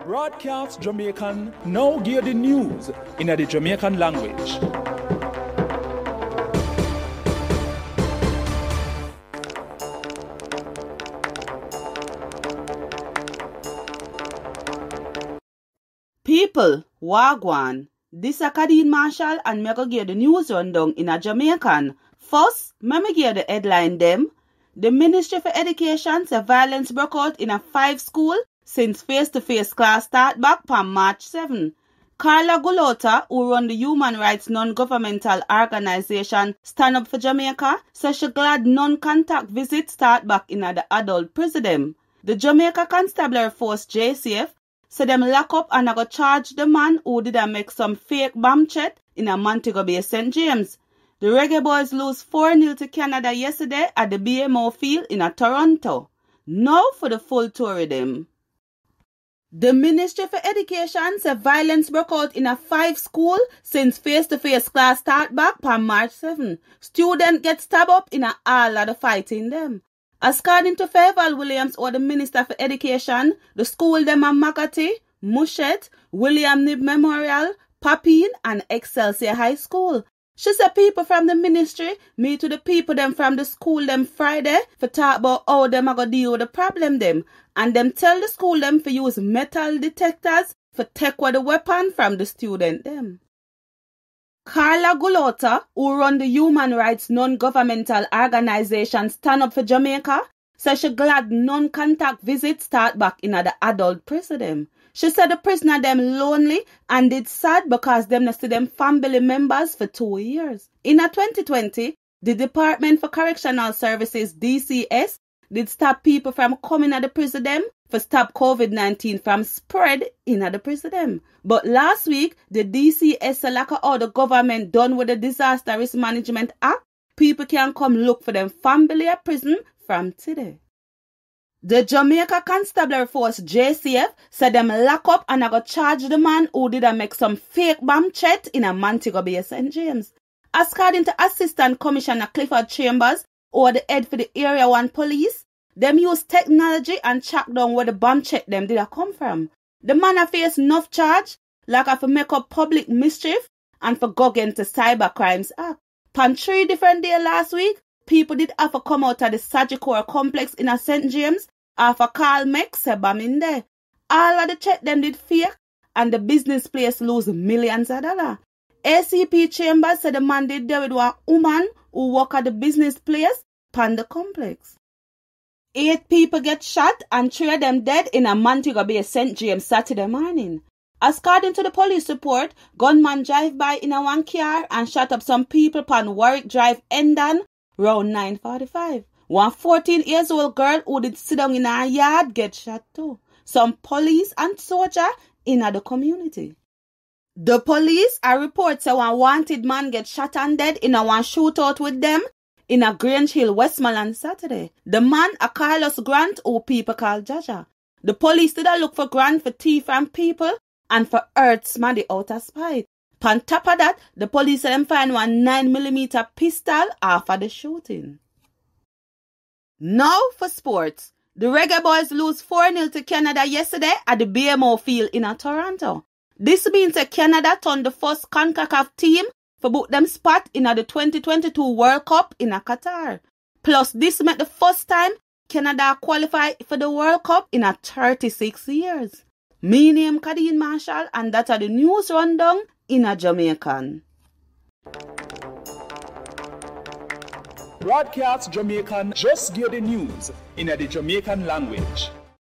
Braadkyaas Jamiekan now give the news in the Jamaican language. People, wagwan. This is Kadeen Marshall and me go give the news rundown in a Jamaican. First, me give the headline them. The Ministry for Education say violence broke out in a 5 school since face-to-face class start back on March 7. Carla Gulota, who run the human rights non-governmental organization Stand Up for Jamaica, says she glad non-contact visits start back in the adult prison. The Jamaica Constabulary Force JCF said them lock up and go charge the man who did make some fake bomb threat in a Montego Bay St. James. The Reggae Boys lose 4-0 to Canada yesterday at the BMO field in Toronto. Now for the full tour of them. The Ministry for Education said violence broke out in a 5 school since face-to-face class start back on March 7. Students get stabbed up in all of the fighting them. According to Fayval Williams, or the Minister for Education, the school them are Makati, Mushet, William Nib Memorial, Papine and Excelsior High School. She said people from the ministry meet with the people them from the school them Friday for talk about how them are going to deal with the problem them. And them tell the school them to use metal detectors for take away the weapon from the student them. Carla Gulota, who run the human rights non-governmental organization Stand Up for Jamaica, says she glad non-contact visits start back in the adult prison. She said the prisoner them lonely and it's sad because them not see them family members for 2 years. In 2020, the Department for Correctional Services DCS did stop people from coming at the prison them for stop COVID-19 from spread in the prison. But last week, the DCS select how the government done with the Disaster Risk Management Act, people can come look for them family at prison from today. The Jamaica Constabulary Force JCF said them lock up and go charge the man who did make some fake bomb threat in a Montego Bay St. James. According to Assistant Commissioner Clifford Chambers, or the head for the Area 1 Police, them use technology and track down where the bomb threat them did come from. The man a face enough charge, like for make up public mischief and for go against the Cyber Crimes Act. On 3 different days last week, people did have to come out of the Sagicor complex in a St. James after Carl Meck said bomb in there. All of the check them did fake and the business place lose millions of dollars. ACP Chambers said the man did there with one woman who work at the business place pan the complex. 8 people get shot and 3 of them dead in a Montego Bay St. James Saturday morning. According to the police report, gunman drive by in a one car and shot up some people pan Warwick Drive Endon round 9:45. One 14-year-old girl who did sit down in her yard get shot too. Some police and soldier in the community. The police are reports say one wanted man get shot and dead in a one shootout with them in a Grange Hill, Westmoreland Saturday. The man a Carlos Grant, who people call Jaja. The police did a look for Grant for thief from people and for earth's man the outer spite. On top of that, the police said them find one 9mm pistol after the shooting. Now for sports. The Reggae Boys lose 4-0 to Canada yesterday at the BMO field in Toronto. This means that Canada turned the first CONCACAF team for book them spot in the 2022 World Cup in Qatar. Plus, this meant the first time Canada qualified for the World Cup in 36 years. Me name Kadeen Marshall and that are the news rundown in a Jamaican. Braadkyaas Jamiekan just give the news in the Jamaican language.